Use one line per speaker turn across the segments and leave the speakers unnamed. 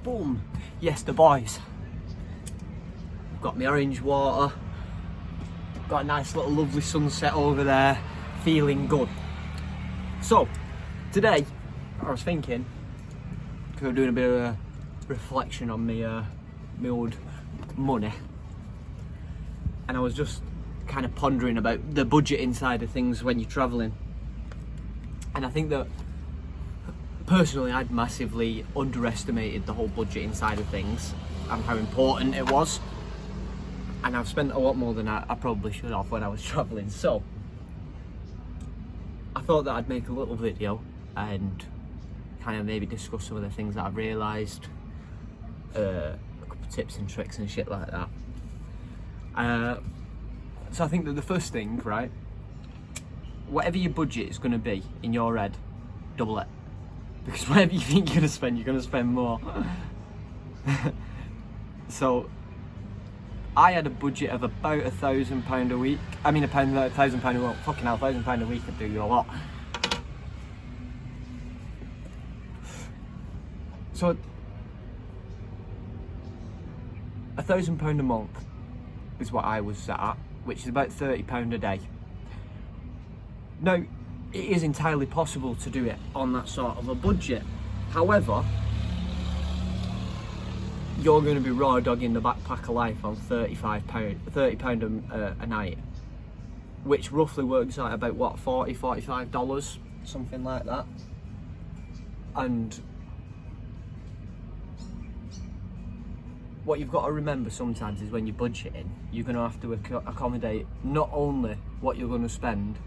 boom, yes, the boys. Got my orange water, got a nice little lovely sunset over there, feeling good. So, today, I was thinking, because I'm doing a bit of a reflection on my old money, and I was just kind of pondering about the budgeting side of things when you're travelling. And I think that, personally, I'd massively underestimated the whole budgeting side of things and how important it was. And I've spent a lot more than I probably should have when I was travelling. So, I thought that I'd make a little video and kind of maybe discuss some of the things that I've realised, a couple of tips and tricks and shit like that. So I think that the first thing, right, whatever your budget is going to be in your head, double it. Because whatever you think you're going to spend more. So, I had a budget of about £1,000 a week. I mean, £1,000 a week. Fucking hell, £1,000 a week could do you a lot. So, £1,000 a month is what I was set at, which is about £30 a day. Now, it is entirely possible to do it on that sort of a budget. However, you're going to be raw dogging the backpacker life on £30 a night, which roughly works out about what, $40, $45, something like that. And what you've got to remember sometimes is when you're budgeting, you're going to have to accommodate not only what you're going to spend,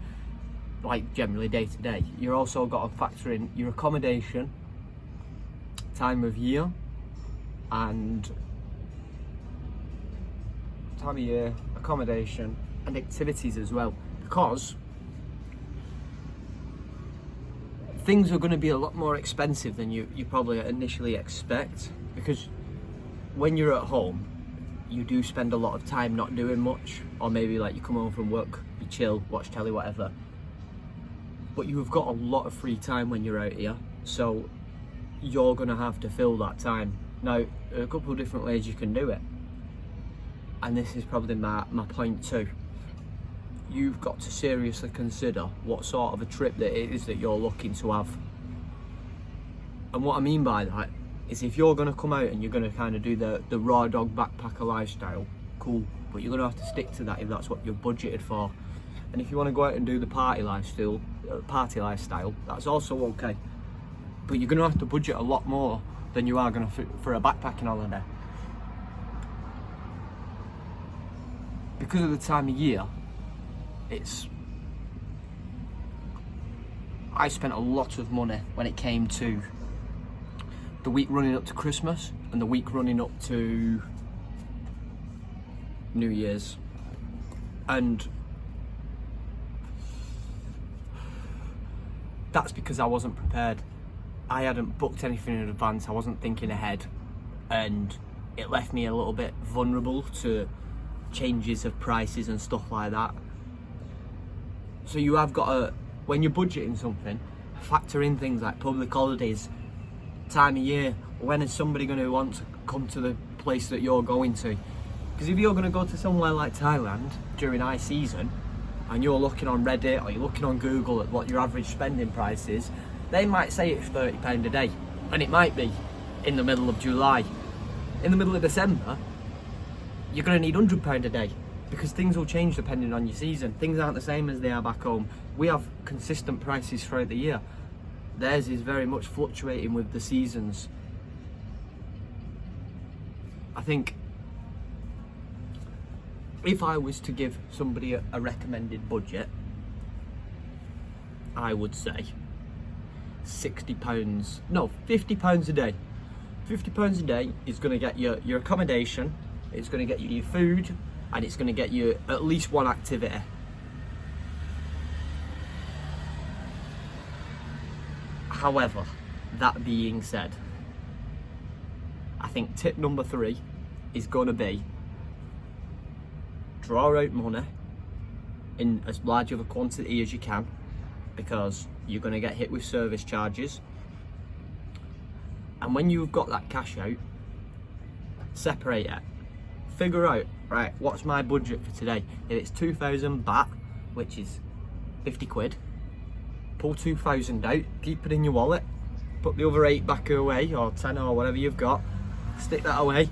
like generally day to day, you're also got to factor in your accommodation, time of year, and accommodation and activities as well, because things are going to be a lot more expensive than you probably initially expect. Because when you're at home, you do spend a lot of time not doing much, or maybe like you come home from work, you chill, watch telly, whatever. But you've got a lot of free time when you're out here, so you're going to have to fill that time. Now, there are a couple of different ways you can do it, and this is probably my point too. You've got to seriously consider what sort of a trip that it is that you're looking to have. And what I mean by that is, if you're going to come out and you're going to kind of do the raw dog backpacker lifestyle, cool, but you're going to have to stick to that if that's what you're budgeted for. And if you want to go out and do the party lifestyle, that's also okay. But you're going to have to budget a lot more than you are going to for a backpacking holiday. Because of the time of year, I spent a lot of money when it came to the week running up to Christmas and the week running up to New Year's. And that's because I wasn't prepared. I hadn't booked anything in advance, I wasn't thinking ahead, and it left me a little bit vulnerable to changes of prices and stuff like that. So you have got to, when you're budgeting something, factor in things like public holidays, time of year, when is somebody going to want to come to the place that you're going to. Because if you're going to go to somewhere like Thailand during high season, and you're looking on Reddit or you're looking on Google at what your average spending price is, they might say it's £30 a day, and it might be in the middle of July. In the middle of December, you're going to need £100 a day, because things will change depending on your season. Things aren't the same as they are back home. We have consistent prices throughout the year. Theirs is very much fluctuating with the seasons. I think if I was to give somebody a recommended budget, I would say £50 a day. £50 a day is going to get you your accommodation, it's going to get you your food, and it's going to get you at least one activity. However, that being said, I think tip number 3 is going to be draw out money in as large of a quantity as you can, because you're going to get hit with service charges. And when you've got that cash out, separate it. Figure out, right, what's my budget for today? If it's 2,000 baht, which is 50 quid, pull 2,000 out, keep it in your wallet, put the other 8 back away, or 10 or whatever you've got, stick that away.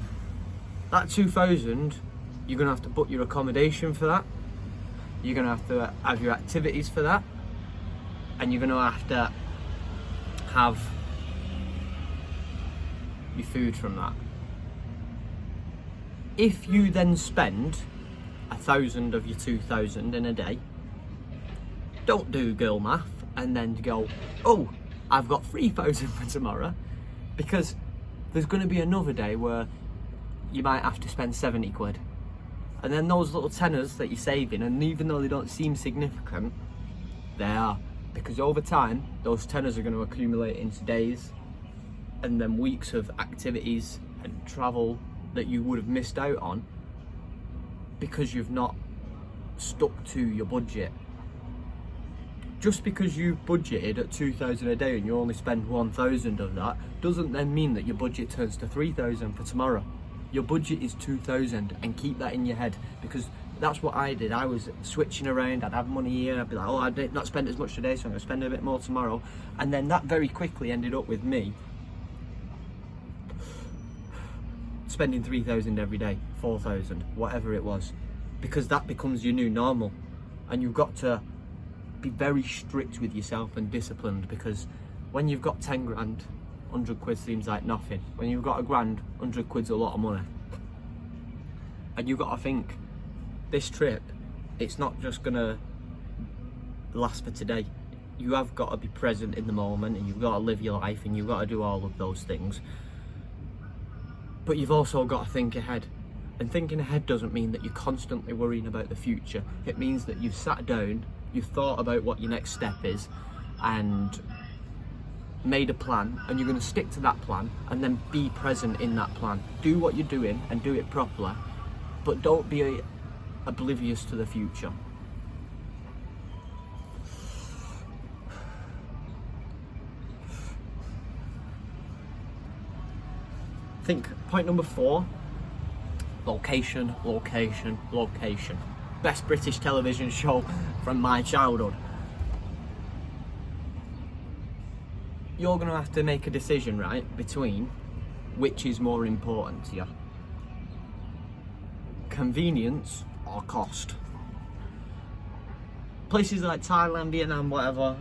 That 2,000, you're gonna have to book your accommodation for that, you're gonna have your activities for that, and you're gonna have to have your food from that. If you then spend 1,000 of your 2,000 in a day, don't do girl math and then go, oh, I've got 3,000 for tomorrow, because there's going to be another day where you might have to spend 70 quid. And then those little tenors that you're saving, and even though they don't seem significant, they are. Because over time, those tenors are going to accumulate into days and then weeks of activities and travel that you would have missed out on because you've not stuck to your budget. Just because you budgeted at 2,000 a day and you only spend 1,000 of that doesn't then mean that your budget turns to 3,000 for tomorrow. Your budget is 2,000, and keep that in your head, because that's what I did. I was switching around. I'd have money here, I'd be like, oh, I did not spend as much today, so I'm going to spend a bit more tomorrow. And then that very quickly ended up with me spending 3,000 every day, 4,000, whatever it was, because that becomes your new normal. And you've got to be very strict with yourself and disciplined, because when you've got 10 grand, 100 quid seems like nothing. When you've got a grand, 100 quid's a lot of money. And you've got to think, this trip, it's not just gonna last for today. You have got to be present in the moment, and you've got to live your life, and you've got to do all of those things. But you've also got to think ahead. And thinking ahead doesn't mean that you're constantly worrying about the future. It means that you've sat down, you've thought about what your next step is, and made a plan, and you're going to stick to that plan, and then be present in that plan. Do what you're doing and do it properly, but don't be oblivious to the future. I think point number 4, location, location, location. Best British television show from my childhood. You're going to have to make a decision, right, between which is more important to you. Convenience or cost. Places like Thailand, Vietnam, whatever,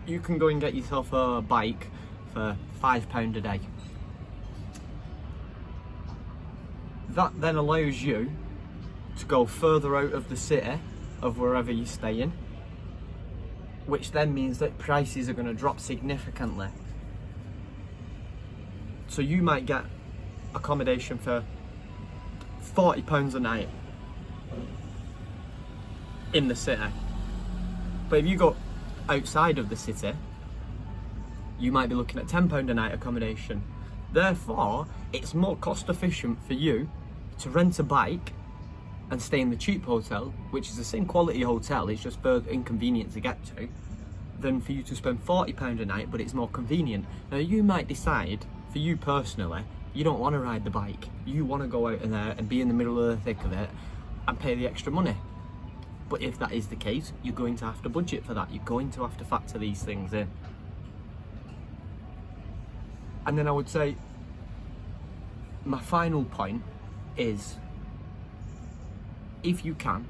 you can go and get yourself a bike for £5 a day. That then allows you to go further out of the city of wherever you're staying, which then means that prices are going to drop significantly. So you might get accommodation for £40 a night in the city, but if you go outside of the city, you might be looking at £10 a night accommodation. Therefore, it's more cost efficient for you to rent a bike and stay in the cheap hotel, which is the same quality hotel, it's just further inconvenient to get to, than for you to spend £40 a night, but it's more convenient. Now, you might decide, for you personally, you don't want to ride the bike. You want to go out in there and be in the middle of the thick of it and pay the extra money. But if that is the case, you're going to have to budget for that. You're going to have to factor these things in. And then I would say, my final point is, if you can,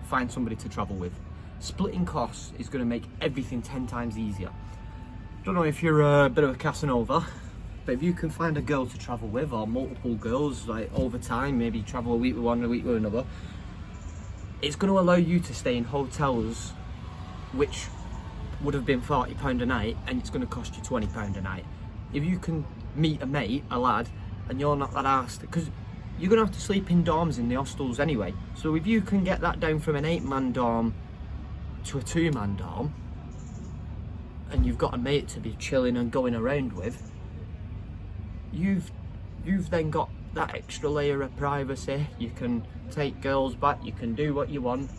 find somebody to travel with. Splitting costs is going to make everything 10 times easier. Don't know if you're a bit of a Casanova, but if you can find a girl to travel with, or multiple girls, like over time, maybe travel a week with one, a week with another, it's going to allow you to stay in hotels which would have been £40 a night, and it's going to cost you £20 a night. If you can meet a mate, a lad, and you're not that arsed, because you're going to have to sleep in dorms in the hostels anyway. So if you can get that down from an 8-man dorm to a 2-man dorm, and you've got a mate to be chilling and going around with, you've then got that extra layer of privacy. You can take girls back, you can do what you want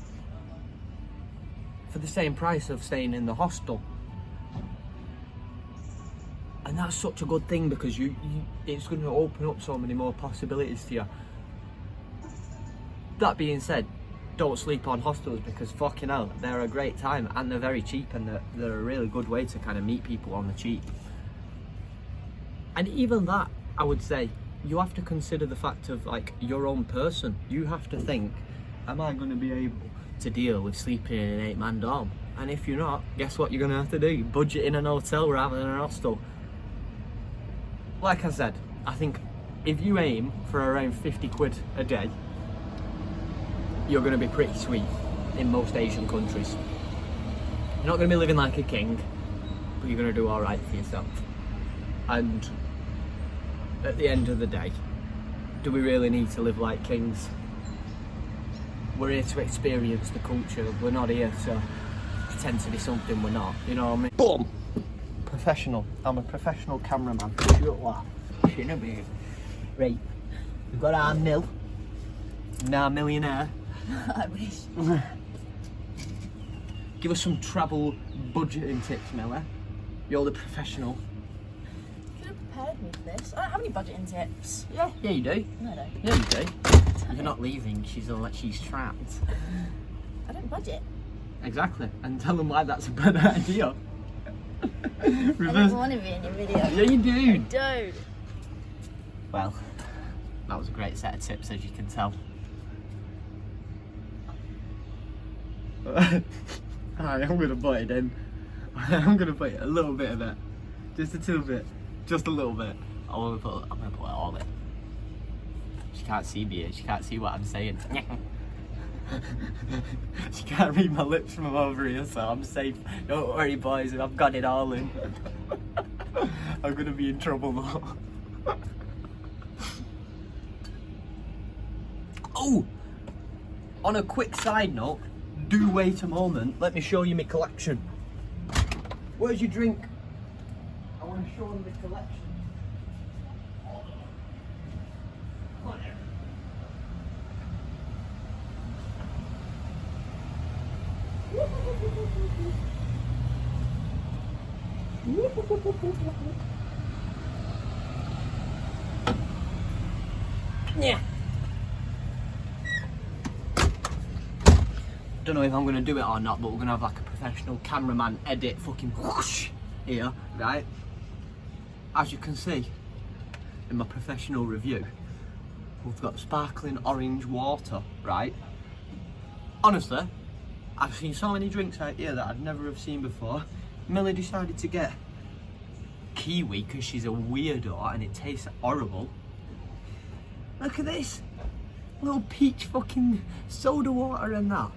for the same price of staying in the hostel. And that's such a good thing because it's going to open up so many more possibilities to you. That being said, don't sleep on hostels because fucking hell, they're a great time and they're very cheap and they're a really good way to kind of meet people on the cheap. And even that, I would say, you have to consider the fact of like your own person. You have to think, am I going to be able to deal with sleeping in an 8-man dorm? And if you're not, guess what you're going to have to do? Budget in an hotel rather than an hostel. Like I said, I think if you aim for around 50 quid a day, you're going to be pretty sweet in most Asian countries. You're not going to be living like a king, but you're going to do all right for yourself. And at the end of the day, do we really need to live like kings? We're here to experience the culture. We're not here to pretend to be something we're not. You know what I mean? Boom! Professional. I'm a professional cameraman. Shouldn't be. Right. We've got our mill. Now millionaire.
I wish.
Give us some travel budgeting tips, Miller. You're the professional.
You could have prepared me for this. I don't have any budgeting tips.
Yeah, you do.
No, I don't.
Yeah, you do. You're not leaving. She's trapped.
I don't budget.
Exactly. And tell them why that's a bad idea.
I don't want to be in your video.
Yeah, you do.
Don't.
Well, that was a great set of tips, as you can tell. Alright, I'm gonna put it in. I'm gonna put a little bit of it. Just a little bit. Just a little bit. I'm gonna put it all in. She can't see me, she can't see what I'm saying. She can't read my lips from over here, so I'm safe. Don't worry, boys, I've got it all in. I'm gonna be in trouble though. Oh! On a quick side note, do wait a moment. Let me show you my collection. Where's your drink? I want to show them the collection. Come on here. Yeah. Don't know if I'm going to do it or not, but we're going to have like a professional cameraman edit fucking whoosh here, right? As you can see in my professional review, we've got sparkling orange water, right? Honestly, I've seen so many drinks out here that I'd never have seen before. Millie decided to get kiwi because she's a weirdo and it tastes horrible. Look at this, little peach fucking soda water and that.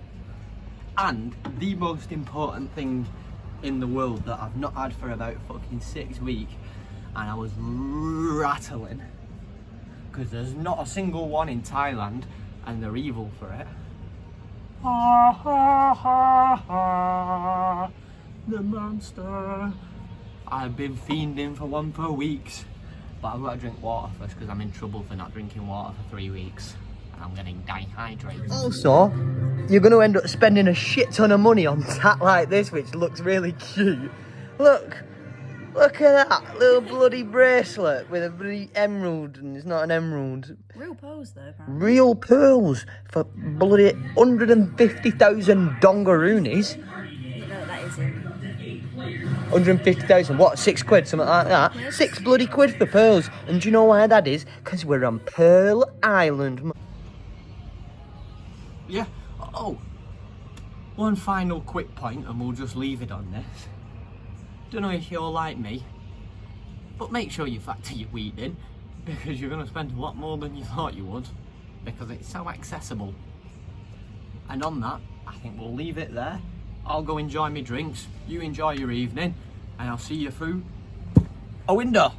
And the most important thing in the world that I've not had for about fucking 6 weeks, and I was rattling because there's not a single one in Thailand and they're evil for it. Ha ha ha ha, the monster. I've been fiending for one for weeks, but I've got to drink water first because I'm in trouble for not drinking water for 3 weeks. I'm getting dehydrated. Also, you're going to end up spending a shit ton of money on tat like this, which looks really cute. Look at that little bloody bracelet with a bloody emerald, and it's not an emerald.
Real pearls though, apparently.
Real pearls for bloody 150,000 dongaroonies.
You know what that is in.
150,000, what, 6 quid, something like that?
Yes.
6 bloody quid for pearls. And do you know why that is? Because we're on Pearl Island. Yeah, oh, one final quick point and we'll just leave it on this. Don't know if you're like me, but make sure you factor your weed in because you're going to spend a lot more than you thought you would because it's so accessible. And on that, I think we'll leave it there. I'll go enjoy my drinks, you enjoy your evening, and I'll see you through a window.